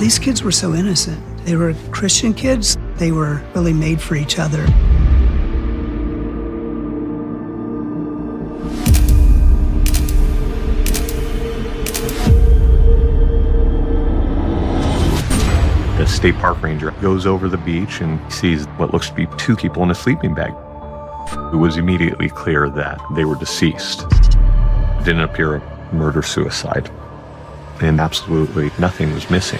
These kids were so innocent. They were Christian kids. They were really made for each other. The state park ranger goes over the beach and sees what looks to be two people in a sleeping bag. It was immediately clear that they were deceased. It didn't appear a murder-suicide, and absolutely nothing was missing.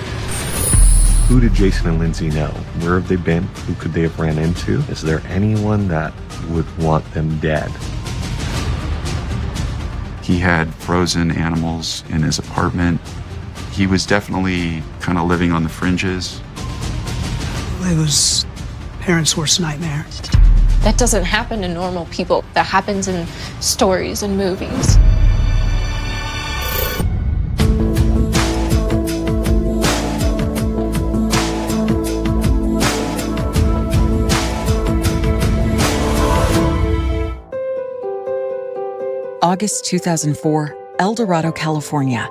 Who did Jason and Lindsay know? Where have they been? Who could they have ran into? Is there anyone that would want them dead? He had frozen animals in his apartment. He was definitely kind of living on the fringes. It was parents' worst nightmare. That doesn't happen to normal people. That happens in stories and movies. August 2004, El Dorado, California.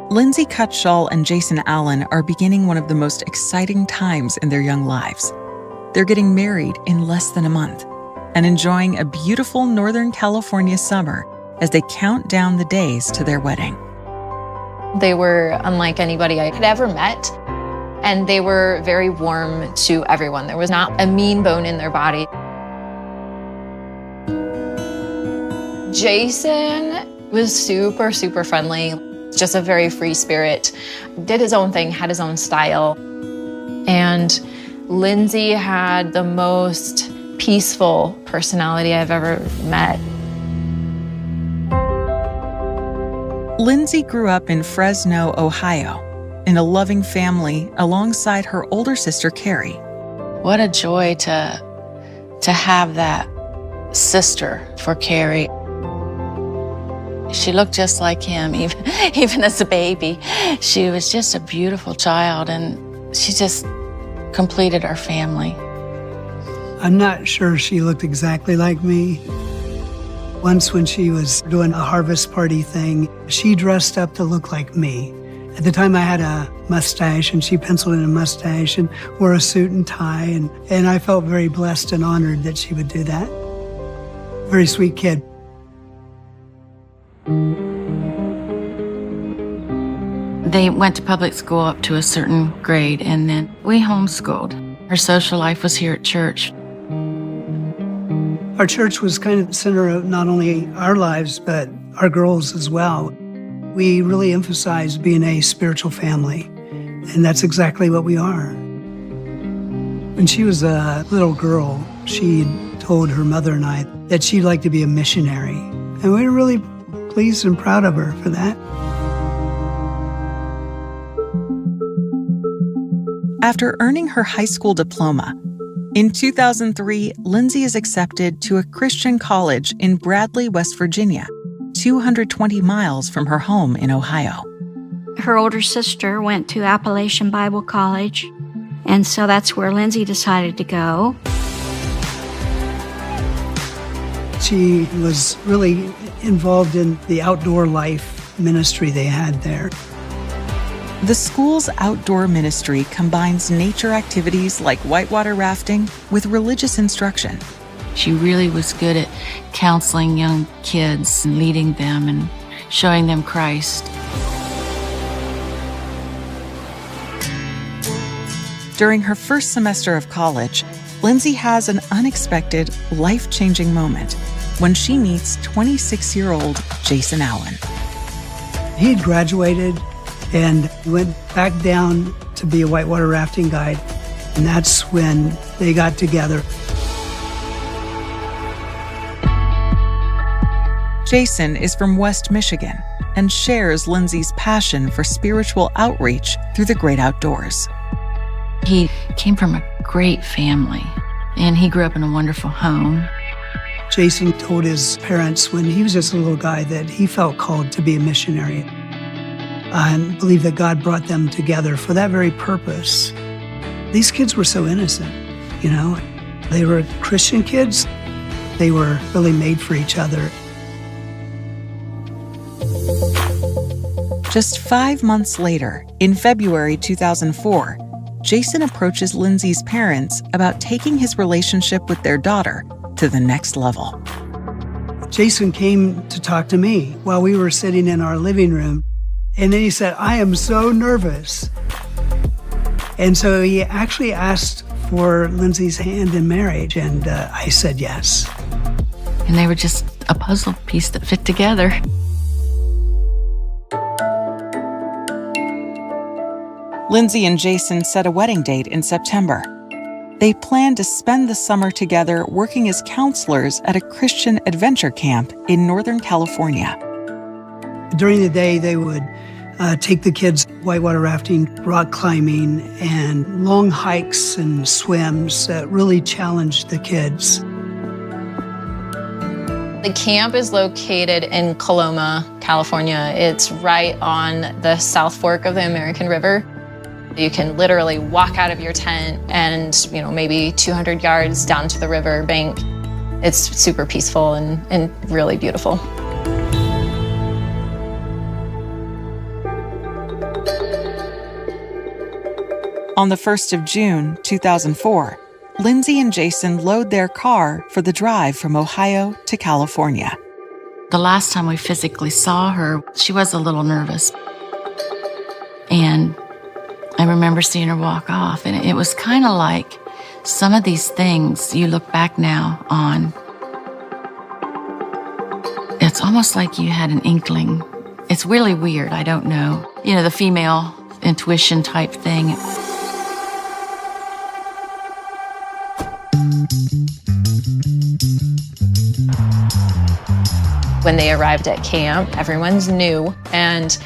Lindsay Cutshall and Jason Allen are beginning one of the most exciting times in their young lives. They're getting married in less than a month and enjoying a beautiful Northern California summer as they count down the days to their wedding. They were unlike anybody I had ever met, and they were very warm to everyone. There was not a mean bone in their body. Jason was super, super friendly, just a very free spirit, did his own thing, had his own style. And Lindsay had the most peaceful personality I've ever met. Lindsay grew up in Fresno, Ohio, in a loving family alongside her older sister, Carrie. What a joy to have that sister for Carrie. She looked just like him, even as a baby. She was just a beautiful child, and she just completed our family. I'm not sure she looked exactly like me. Once when she was doing a harvest party thing, she dressed up to look like me. At the time I had a mustache, and she penciled in a mustache and wore a suit and tie, and I felt very blessed and honored that she would do that. Very sweet kid. They went to public school up to a certain grade, and then we homeschooled. Her social life was here at church. Our church was kind of the center of not only our lives, but our girls as well. We really emphasized being a spiritual family, and that's exactly what we are. When she was a little girl, she told her mother and I that she'd like to be a missionary, and we were really pleased and proud of her for that. After earning her high school diploma, in 2003, Lindsay is accepted to a Christian college in Bradley, West Virginia, 220 miles from her home in Ohio. Her older sister went to Appalachian Bible College, and so that's where Lindsay decided to go. She was really involved in the outdoor life ministry they had there. The school's outdoor ministry combines nature activities like whitewater rafting with religious instruction. She really was good at counseling young kids and leading them and showing them Christ. During her first semester of college, Lindsay has an unexpected, life-changing moment when she meets 26-year-old Jason Allen. He had graduated and went back down to be a whitewater rafting guide, and that's when they got together. Jason is from West Michigan and shares Lindsay's passion for spiritual outreach through the great outdoors. He came from a great family, and he grew up in a wonderful home. Jason told his parents when he was just a little guy that he felt called to be a missionary. I believe that God brought them together for that very purpose. These kids were so innocent, you know. They were Christian kids. They were really made for each other. Just 5 months later, in February 2004, Jason approaches Lindsay's parents about taking his relationship with their daughter to the next level. Jason came to talk to me while we were sitting in our living room. And then he said, "I am so nervous." And so he actually asked for Lindsay's hand in marriage, and I said yes. And they were just a puzzle piece that fit together. Lindsay and Jason set a wedding date in September. They planned to spend the summer together working as counselors at a Christian adventure camp in Northern California. During the day, they would take the kids whitewater rafting, rock climbing, and long hikes and swims that really challenged the kids. The camp is located in Coloma, California. It's right on the South Fork of the American River. You can literally walk out of your tent and, maybe 200 yards down to the river bank. It's super peaceful and really beautiful. On the 1st of June, 2004, Lindsay and Jason load their car for the drive from Ohio to California. The last time we physically saw her, she was a little nervous. And I remember seeing her walk off, and it was kind of like some of these things you look back now on. It's almost like you had an inkling. It's really weird, I don't know. The female intuition type thing. When they arrived at camp, everyone's new, and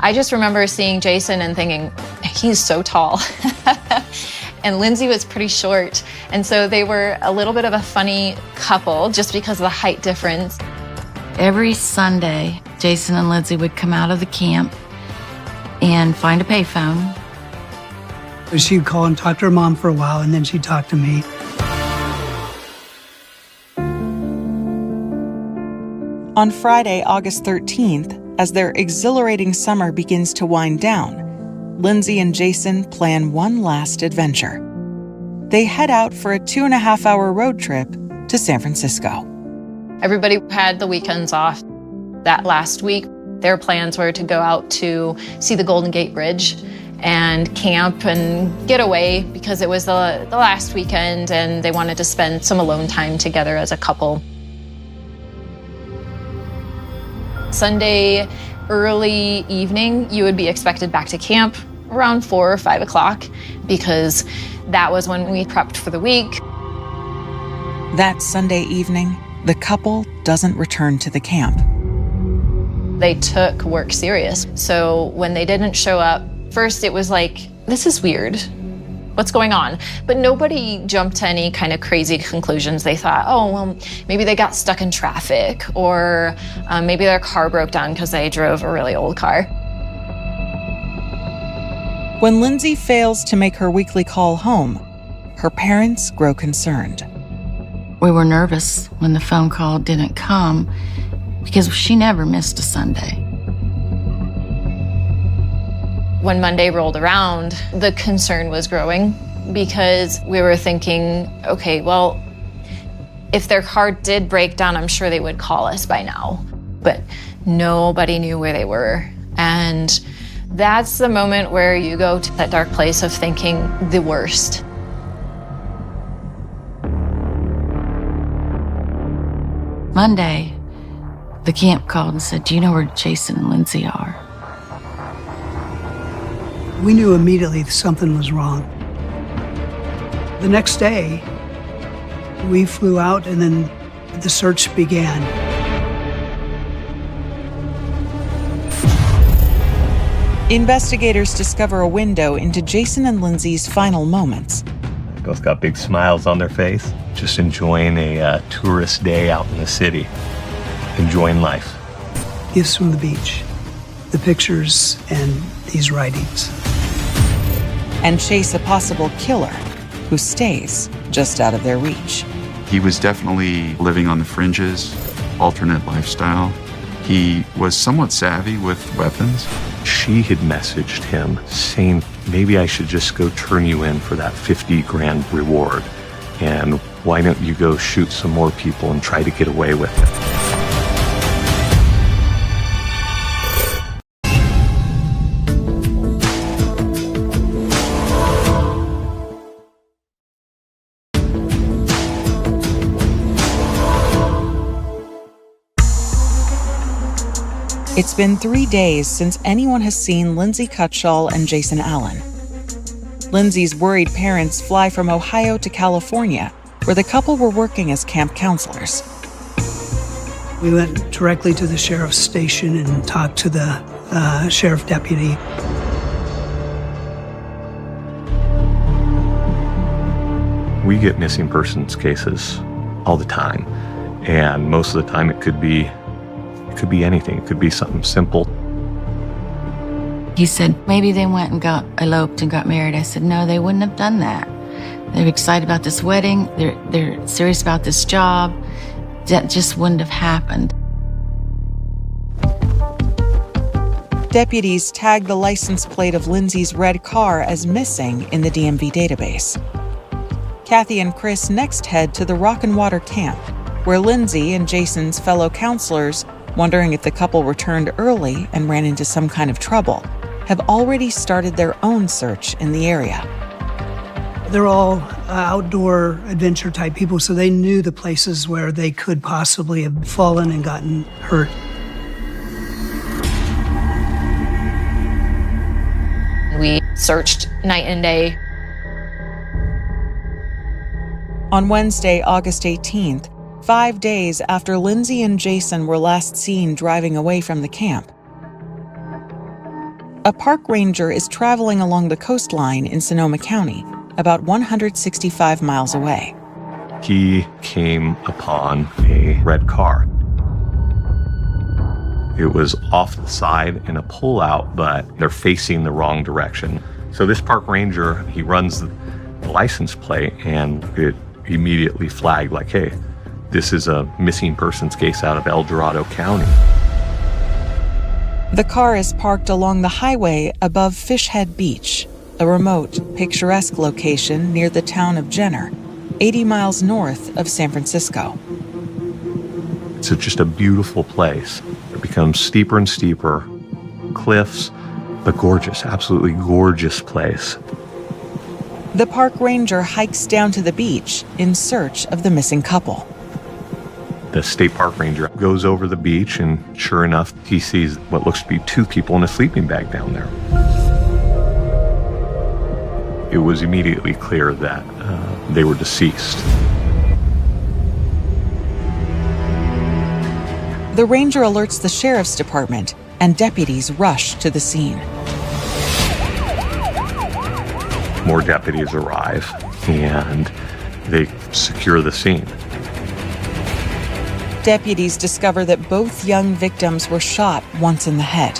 I just remember seeing Jason and thinking, he's so tall. And Lindsay was pretty short. And so they were a little bit of a funny couple just because of the height difference. Every Sunday, Jason and Lindsay would come out of the camp and find a payphone. She'd call and talk to her mom for a while, and then she'd talk to me. On Friday, August 13th, as their exhilarating summer begins to wind down, Lindsay and Jason plan one last adventure. They head out for a 2.5-hour road trip to San Francisco. Everybody had the weekends off. That last week, their plans were to go out to see the Golden Gate Bridge and camp and get away because it was the last weekend and they wanted to spend some alone time together as a couple. Sunday early evening, you would be expected back to camp around 4 or 5 o'clock because that was when we prepped for the week. That Sunday evening, the couple doesn't return to the camp. They took work serious. So when they didn't show up, first it was like, this is weird. What's going on? But nobody jumped to any kind of crazy conclusions. They thought, oh, well, maybe they got stuck in traffic, or maybe their car broke down because they drove a really old car. When Lindsay fails to make her weekly call home, her parents grow concerned. We were nervous when the phone call didn't come because she never missed a Sunday. When Monday rolled around, the concern was growing because we were thinking, okay, well, if their car did break down, I'm sure they would call us by now. But nobody knew where they were. And that's the moment where you go to that dark place of thinking the worst. Monday, the camp called and said, do you know where Jason and Lindsay are? We knew immediately something was wrong. The next day, we flew out and then the search began. Investigators discover a window into Jason and Lindsay's final moments. They both got big smiles on their face, just enjoying a tourist day out in the city, enjoying life. Gifts from the beach, the pictures, and these writings. And chase a possible killer who stays just out of their reach. He was definitely living on the fringes, alternate lifestyle. He was somewhat savvy with weapons. She had messaged him saying, maybe I should just go turn you in for that 50 grand reward. And why don't you go shoot some more people and try to get away with it? It's been 3 days since anyone has seen Lindsay Cutshall and Jason Allen. Lindsay's worried parents fly from Ohio to California, where the couple were working as camp counselors. We went directly to the sheriff's station and talked to the sheriff deputy. We get missing persons cases all the time, and most of the time it could be anything. It could be something simple. He said, maybe they went and got eloped and got married. I said, no, they wouldn't have done that. They're excited about this wedding. They're serious about this job. That just wouldn't have happened. Deputies tagged the license plate of Lindsay's red car as missing in the DMV database. Kathy and Chris next head to the Rock and Water camp, where Lindsay and Jason's fellow counselors, wondering if the couple returned early and ran into some kind of trouble, have already started their own search in the area. They're all outdoor adventure type people, so they knew the places where they could possibly have fallen and gotten hurt. We searched night and day. On Wednesday, August 18th, 5 days after Lindsay and Jason were last seen driving away from the camp, a park ranger is traveling along the coastline in Sonoma County, about 165 miles away. He came upon a red car. It was off the side in a pullout, but they're facing the wrong direction. So this park ranger, he runs the license plate, and it immediately flagged like, hey, this is a missing persons case out of El Dorado County. The car is parked along the highway above Fishhead Beach, a remote, picturesque location near the town of Jenner, 80 miles north of San Francisco. It's just a beautiful place. It becomes steeper and steeper, cliffs, but gorgeous, absolutely gorgeous place. The park ranger hikes down to the beach in search of the missing couple. The state park ranger goes over the beach, and sure enough, he sees what looks to be 2 people in a sleeping bag down there. It was immediately clear that they were deceased. The ranger alerts the sheriff's department, and deputies rush to the scene. More deputies arrive, and they secure the scene. Deputies discover that both young victims were shot once in the head.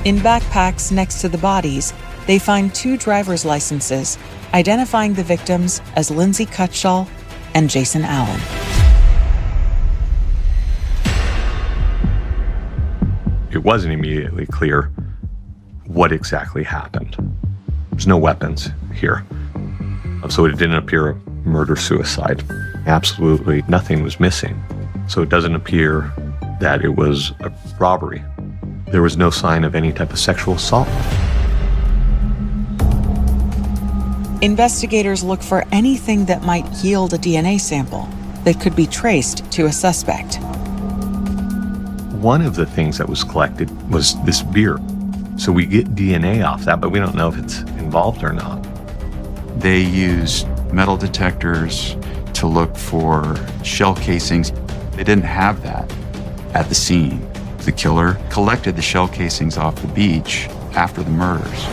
In backpacks next to the bodies, they find 2 driver's licenses, identifying the victims as Lindsay Cutshall and Jason Allen. It wasn't immediately clear what exactly happened. There's no weapons here, so it didn't appear a murder-suicide. Absolutely nothing was missing, so it doesn't appear that it was a robbery. There was no sign of any type of sexual assault. Investigators look for anything that might yield a DNA sample that could be traced to a suspect. One of the things that was collected was this beer. So we get DNA off that, but we don't know if it's involved or not. They used metal detectors to look for shell casings. They didn't have that at the scene. The killer collected the shell casings off the beach after the murders.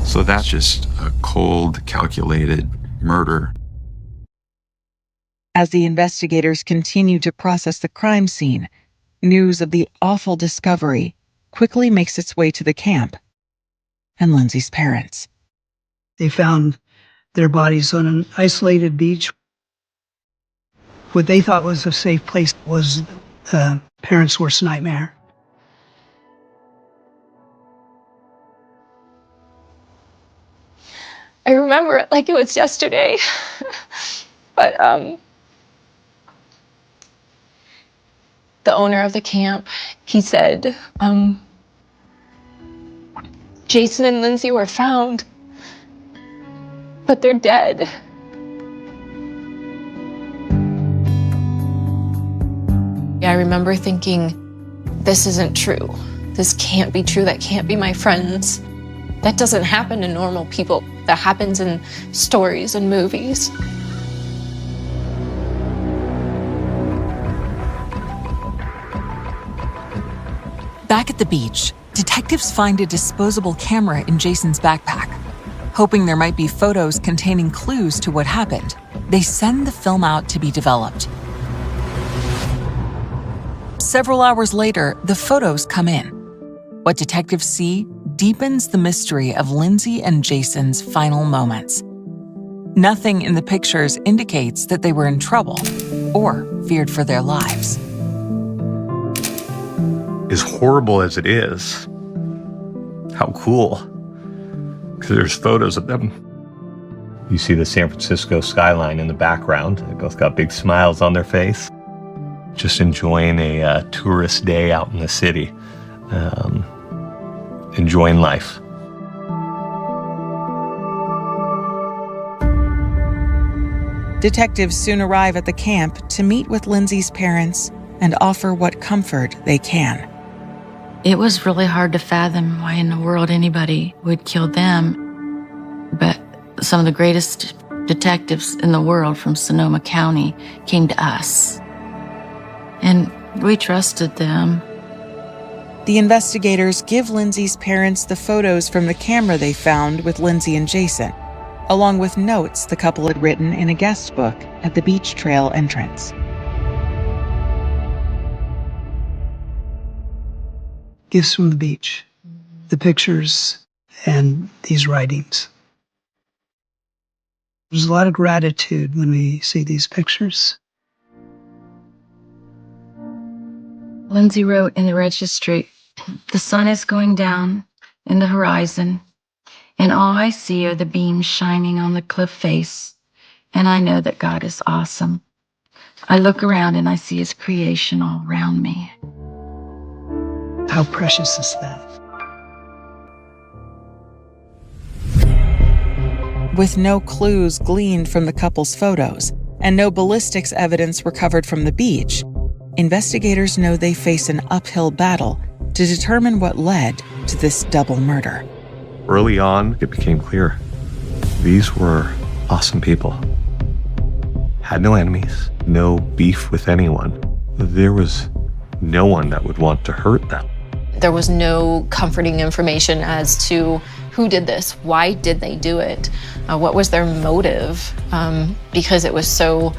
So that's just a cold, calculated murder. As the investigators continue to process the crime scene, news of the awful discovery quickly makes its way to the camp and Lindsay's parents. They found their bodies on an isolated beach. What they thought was a safe place was parents' worst nightmare. I remember it like it was yesterday. But the owner of the camp, he said, Jason and Lindsay were found, but they're dead. I remember thinking, this isn't true. This can't be true. That can't be my friends. That doesn't happen to normal people. That happens in stories and movies. Back at the beach, detectives find a disposable camera in Jason's backpack. Hoping there might be photos containing clues to what happened, they send the film out to be developed. Several hours later, the photos come in. What detectives see deepens the mystery of Lindsay and Jason's final moments. Nothing in the pictures indicates that they were in trouble or feared for their lives. As horrible as it is, how cool. Because there's photos of them. You see the San Francisco skyline in the background. They both got big smiles on their face. Just enjoying a tourist day out in the city. Enjoying life. Detectives soon arrive at the camp to meet with Lindsay's parents and offer what comfort they can. It was really hard to fathom why in the world anybody would kill them. But some of the greatest detectives in the world from Sonoma County came to us. And we trusted them. The investigators give Lindsay's parents the photos from the camera they found with Lindsay and Jason, along with notes the couple had written in a guest book at the beach trail entrance. Gifts from the beach, the pictures, and these writings. There's a lot of gratitude when we see these pictures. Lindsay wrote in the registry, "The sun is going down in the horizon, and all I see are the beams shining on the cliff face, and I know that God is awesome. I look around and I see his creation all around me." How precious is that? With no clues gleaned from the couple's photos and no ballistics evidence recovered from the beach, investigators know they face an uphill battle to determine what led to this double murder. Early on, it became clear these were awesome people. Had no enemies, no beef with anyone. There was no one that would want to hurt them. There was no comforting information as to who did this, why did they do it, what was their motive, because it was so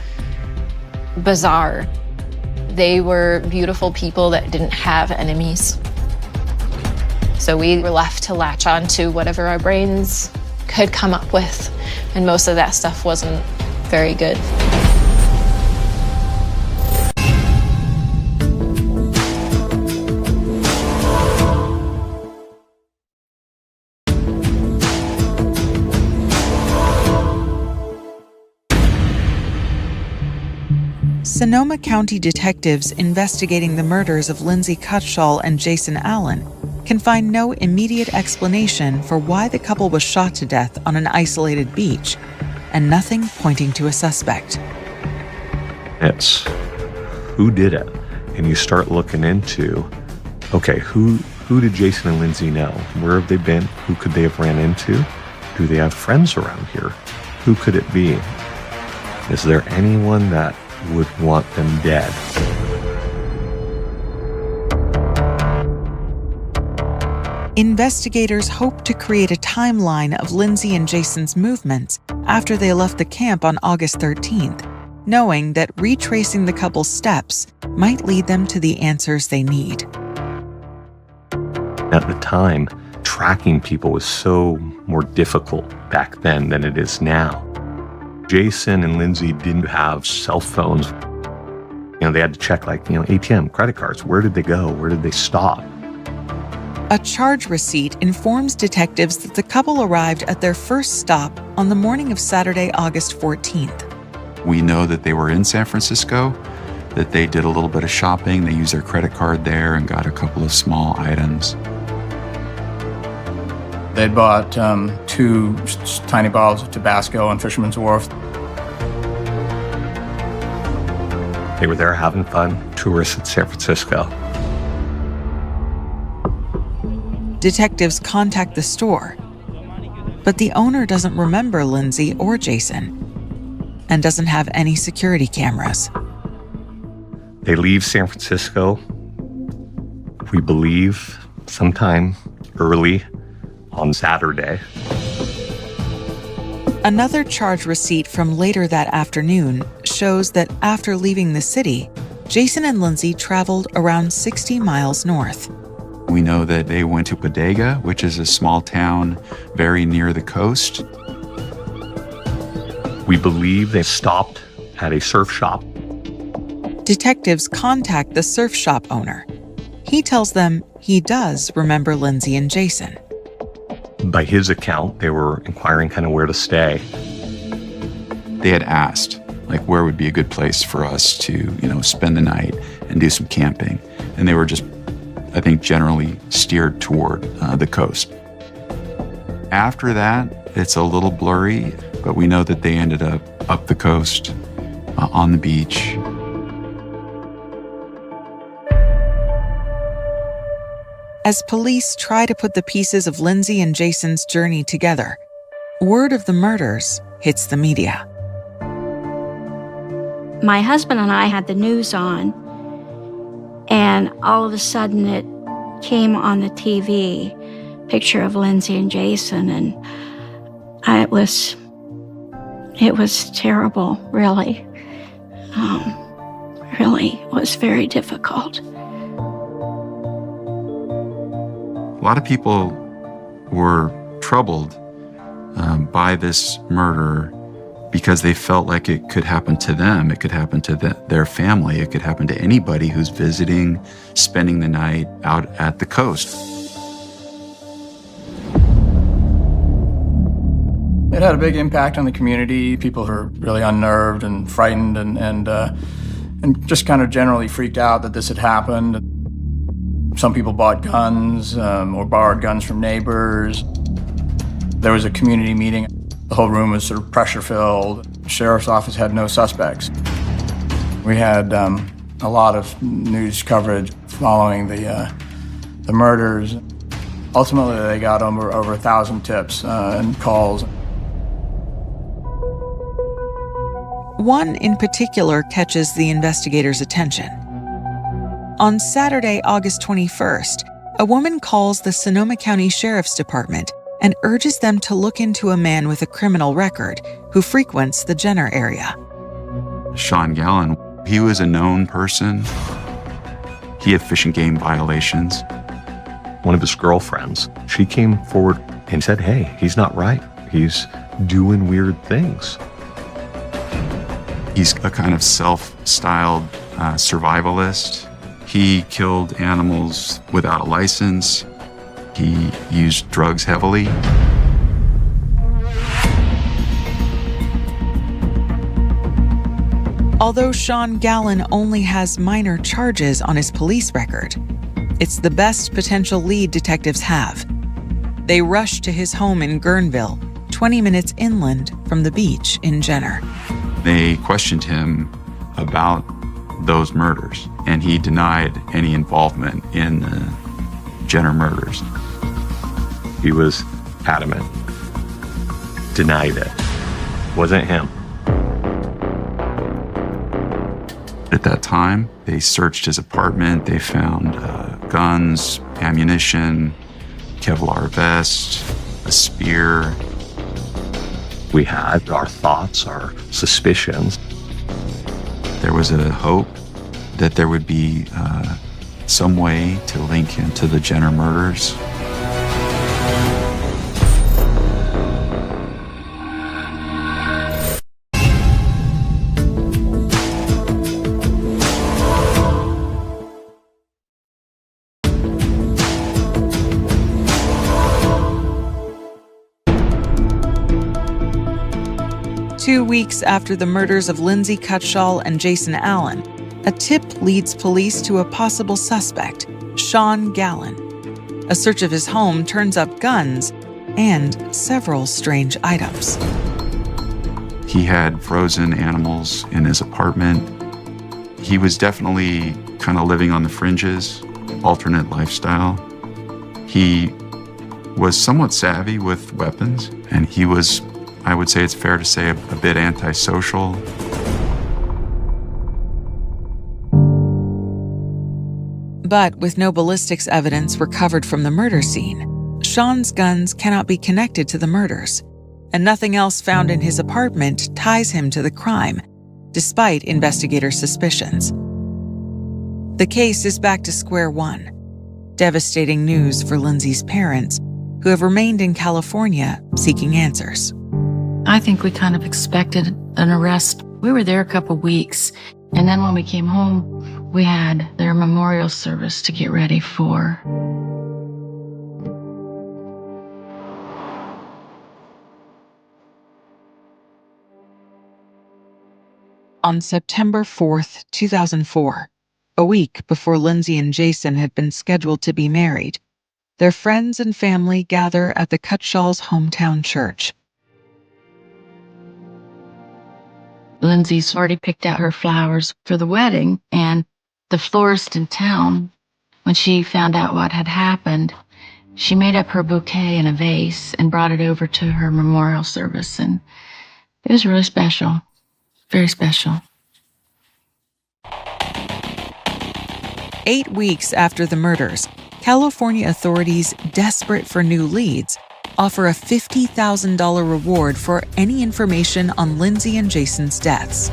bizarre. They were beautiful people that didn't have enemies. So we were left to latch on to whatever our brains could come up with, and most of that stuff wasn't very good. Sonoma County detectives investigating the murders of Lindsay Cutshall and Jason Allen can find no immediate explanation for why the couple was shot to death on an isolated beach, and nothing pointing to a suspect. It's who did it? And you start looking into, okay, who did Jason and Lindsay know? Where have they been? Who could they have ran into? Do they have friends around here? Who could it be? Is there anyone that would want them dead? Investigators hope to create a timeline of Lindsay and Jason's movements after they left the camp on August 13th, knowing that retracing the couple's steps might lead them to the answers they need. At the time, tracking people was so more difficult back then than it is now. Jason and Lindsay didn't have cell phones. They had to check ATM, credit cards. Where did they go? Where did they stop? A charge receipt informs detectives that the couple arrived at their first stop on the morning of Saturday, August 14th. We know that they were in San Francisco, that they did a little bit of shopping. They used their credit card there and got a couple of small items. They'd bought 2 tiny bottles of Tabasco on Fisherman's Wharf. They were there having fun, tourists in San Francisco. Detectives contact the store, but the owner doesn't remember Lindsay or Jason and doesn't have any security cameras. They leave San Francisco, we believe, sometime early on Saturday. Another charge receipt from later that afternoon shows that after leaving the city, Jason and Lindsay traveled around 60 miles north. We know that they went to Bodega, which is a small town very near the coast. We believe they stopped at a surf shop. Detectives contact the surf shop owner. He tells them he does remember Lindsay and Jason. By his account, they were inquiring kind of where to stay. They had asked, like, where would be a good place for us to, spend the night and do some camping. And they were just, I think, generally steered toward the coast. After that, it's a little blurry, but we know that they ended up the coast, on the beach. As police try to put the pieces of Lindsay and Jason's journey together, word of the murders hits the media. My husband and I had the news on, and all of a sudden it came on the TV, picture of Lindsay and Jason, and it was terrible, really. Really was very difficult. A lot of people were troubled by this murder because they felt like it could happen to them. It could happen to their family. It could happen to anybody who's visiting, spending the night out at the coast. It had a big impact on the community. People were really unnerved and frightened and just kind of generally freaked out that this had happened. Some people bought guns or borrowed guns from neighbors. There was a community meeting. The whole room was sort of pressure-filled. The sheriff's office had no suspects. We had a lot of news coverage following the murders. Ultimately, they got over 1,000 tips and calls. One in particular catches the investigators' attention. On Saturday, August 21st, a woman calls the Sonoma County Sheriff's Department and urges them to look into a man with a criminal record who frequents the Jenner area. Sean Gallen, he was a known person. He had fish and game violations. One of his girlfriends, she came forward and said, hey, he's not right. He's doing weird things. He's a kind of self-styled survivalist. He killed animals without a license. He used drugs heavily. Although Sean Gallen only has minor charges on his police record, it's the best potential lead detectives have. They rush to his home in Guerneville, 20 minutes inland from the beach in Jenner. They questioned him about those murders, and he denied any involvement in the Jenner murders. He was adamant, denied it. Wasn't him. At that time, they searched his apartment. They found guns, ammunition, Kevlar vest, a spear. We had our thoughts, our suspicions. There was a hope that there would be some way to link him to the Jenner murders. 2 weeks after the murders of Lindsay Cutshall and Jason Allen, a tip leads police to a possible suspect, Sean Gallen. A search of his home turns up guns and several strange items. He had frozen animals in his apartment. He was definitely kind of living on the fringes, alternate lifestyle. He was somewhat savvy with weapons, and he was, I would say it's fair to say, a bit antisocial. But with no ballistics evidence recovered from the murder scene, Sean's guns cannot be connected to the murders, and nothing else found in his apartment ties him to the crime, despite investigators' suspicions. The case is back to square one. Devastating news for Lindsay's parents, who have remained in California seeking answers. I think we kind of expected an arrest. We were there a couple weeks, and then when we came home, we had their memorial service to get ready for. On September 4th, 2004, a week before Lindsay and Jason had been scheduled to be married, their friends and family gather at the Cutshalls' hometown church. Lindsay's already picked out her flowers for the wedding, and the florist in town, when she found out what had happened, she made up her bouquet in a vase and brought it over to her memorial service, and it was really special. Very special. 8 weeks after the murders, California authorities, desperate for new leads, offer a $50,000 reward for any information on Lindsay and Jason's deaths.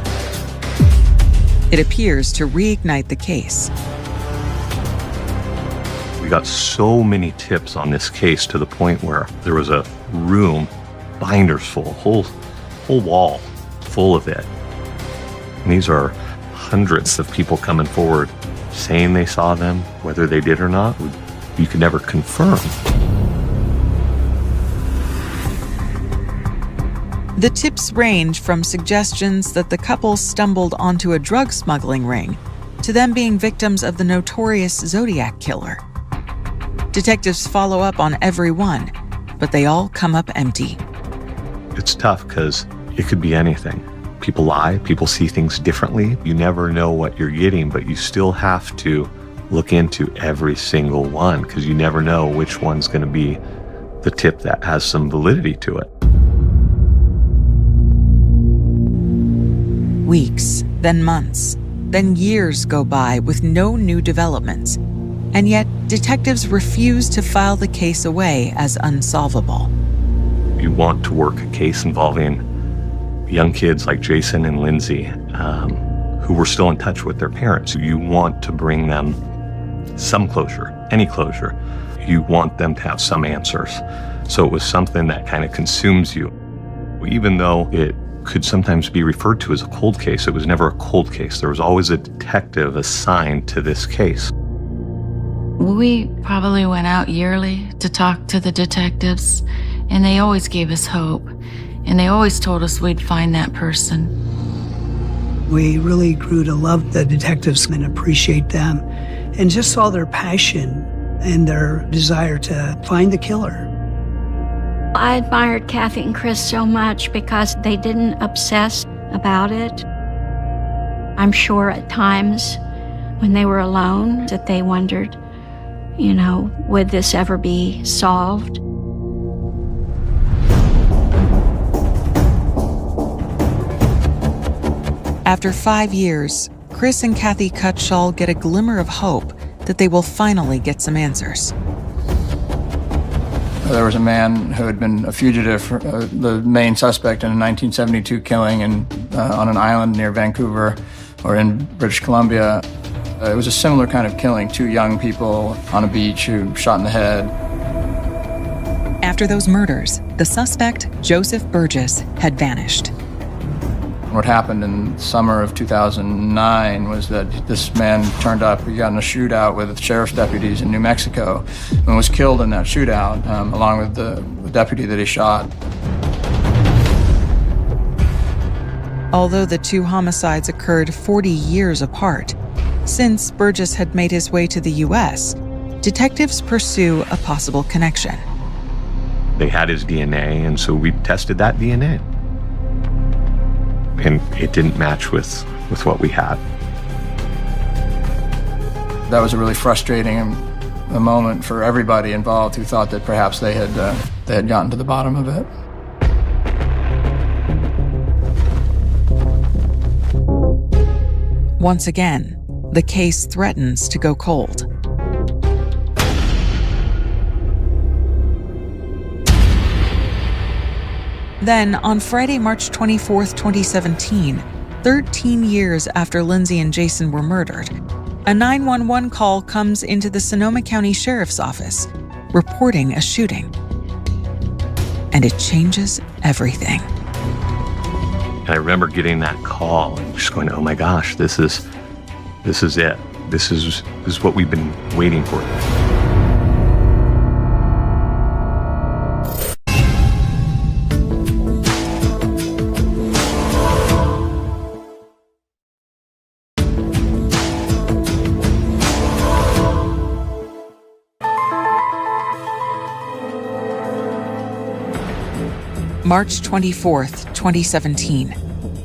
It appears to reignite the case. We got so many tips on this case to the point where there was a room, binders full, whole wall full of it. And these are hundreds of people coming forward saying they saw them. Whether they did or not, you could never confirm. The tips range from suggestions that the couple stumbled onto a drug smuggling ring to them being victims of the notorious Zodiac killer. Detectives follow up on every one, but they all come up empty. It's tough because it could be anything. People lie, people see things differently. You never know what you're getting, but you still have to look into every single one because you never know which one's going to be the tip that has some validity to it. Weeks, then months, then years go by with no new developments, and yet detectives refuse to file the case away as unsolvable. You want to work a case involving young kids like Jason and Lindsay, who were still in touch with their parents. You want to bring them some closure, any closure. You want them to have some answers. So it was something that kind of consumes you. Even though it could sometimes be referred to as a cold case, it was never a cold case. There was always a detective assigned to this case. We probably went out yearly to talk to the detectives, and they always gave us hope, and they always told us we'd find that person. We really grew to love the detectives and appreciate them, and just saw their passion and their desire to find the killer. I admired Kathy and Chris so much because they didn't obsess about it. I'm sure at times when they were alone that they wondered, would this ever be solved? After 5 years, Chris and Kathy Cutshall get a glimmer of hope that they will finally get some answers. There was a man who had been a fugitive, the main suspect in a 1972 killing on an island near Vancouver or in British Columbia. It was a similar kind of killing, 2 young people on a beach who shot in the head. After those murders, the suspect, Joseph Burgess, had vanished. What happened in the summer of 2009 was that this man turned up. He got in a shootout with sheriff's deputies in New Mexico and was killed in that shootout, along with the deputy that he shot. Although the two homicides occurred 40 years apart, since Burgess had made his way to the U.S., detectives pursue a possible connection. They had his DNA, and so we tested that DNA. And it didn't match with what we had. That was a really frustrating a moment for everybody involved who thought that perhaps they had gotten to the bottom of it. Once again, the case threatens to go cold. Then, on Friday, March 24, 2017, 13 years after Lindsay and Jason were murdered, a 911 call comes into the Sonoma County Sheriff's Office, reporting a shooting. And it changes everything. And I remember getting that call and just going, oh my gosh, this is it. This is what we've been waiting for. March 24th, 2017.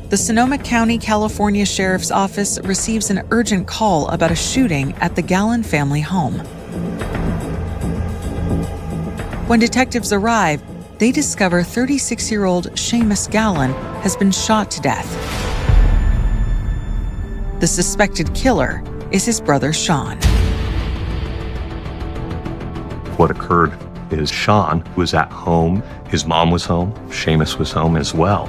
The Sonoma County, California Sheriff's Office receives an urgent call about a shooting at the Gallen family home. When detectives arrive, they discover 36-year-old Seamus Gallen has been shot to death. The suspected killer is his brother Sean. What occurred is Sean was at home. His mom was home. Seamus was home as well.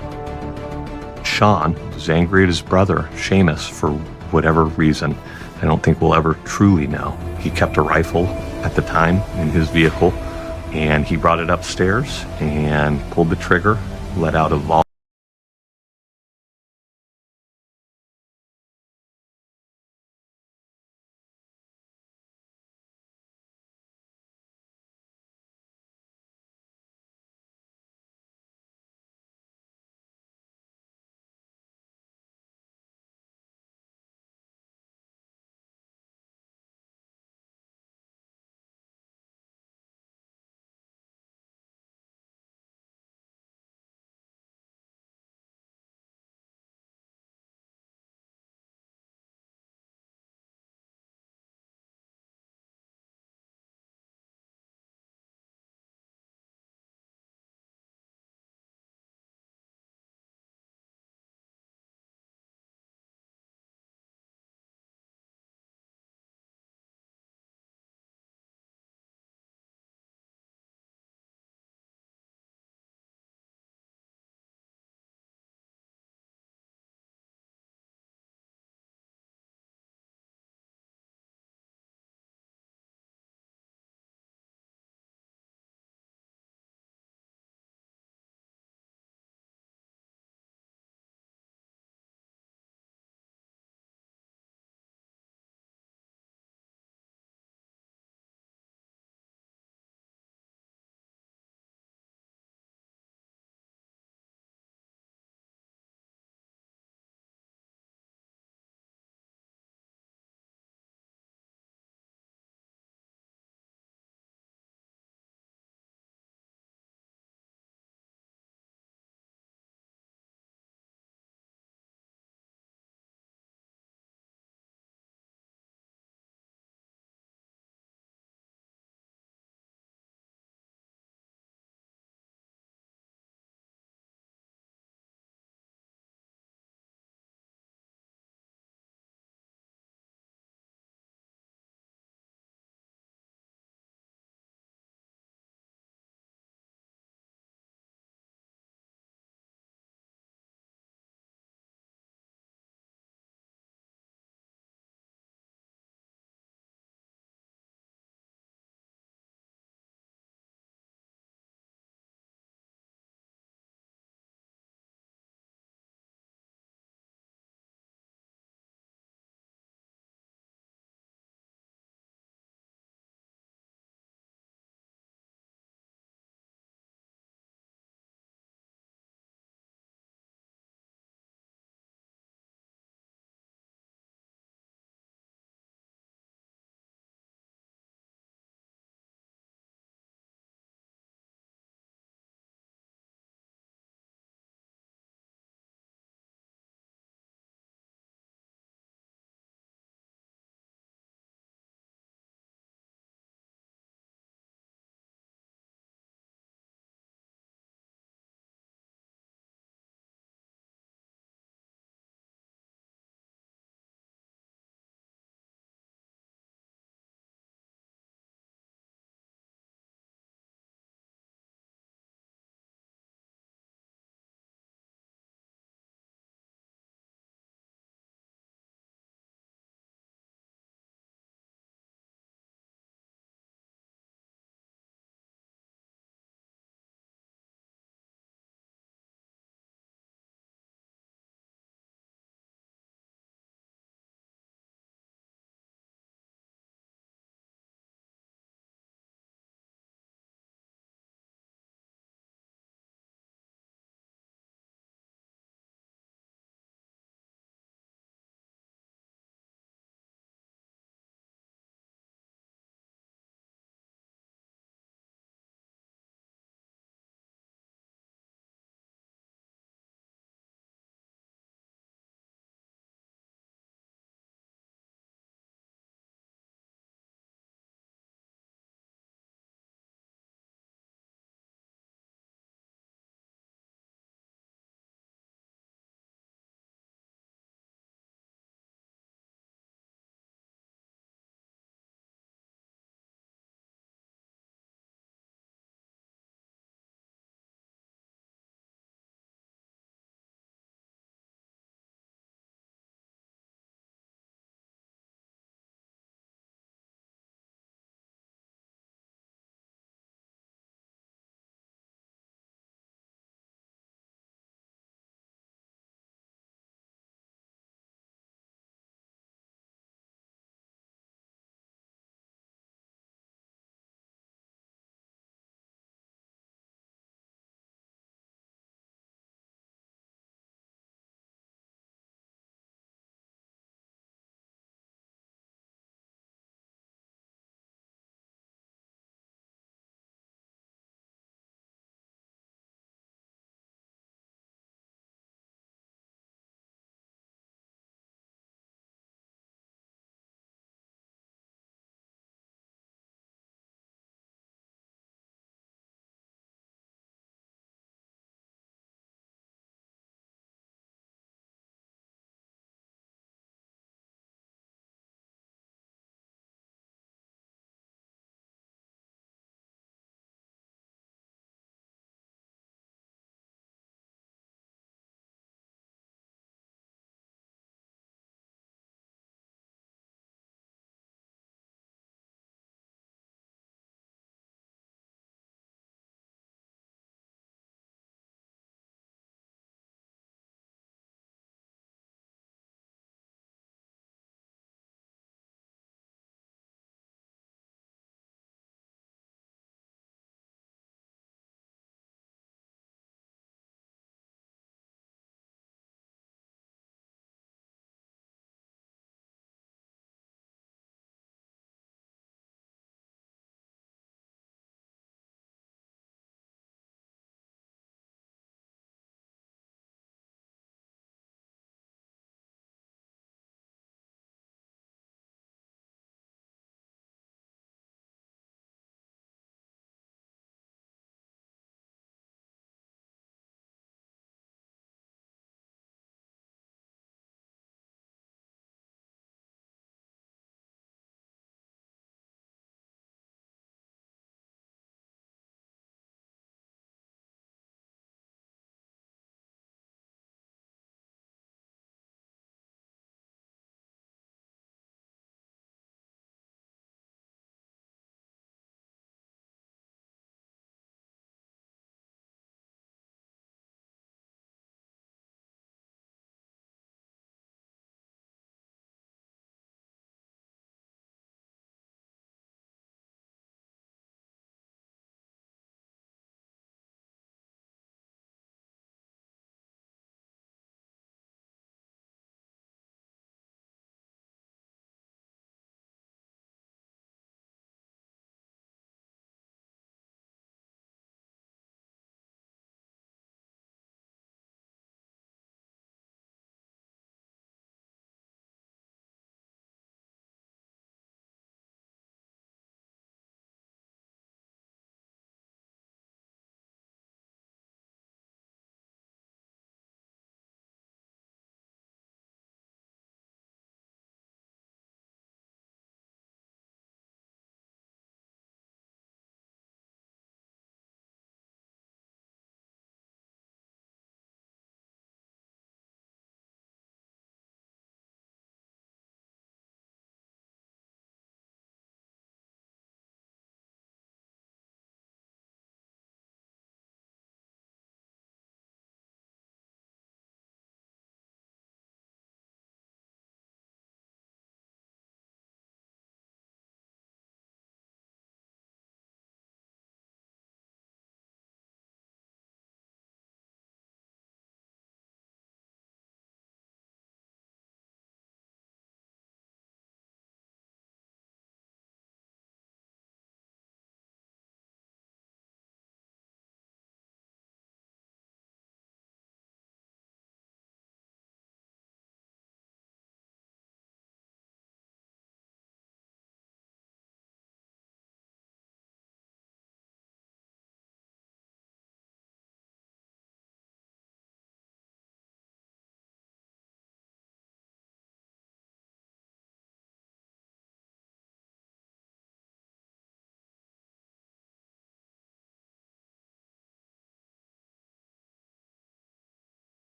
Sean was angry at his brother, Seamus, for whatever reason. I don't think we'll ever truly know. He kept a rifle at the time in his vehicle, and he brought it upstairs and pulled the trigger, let out a volley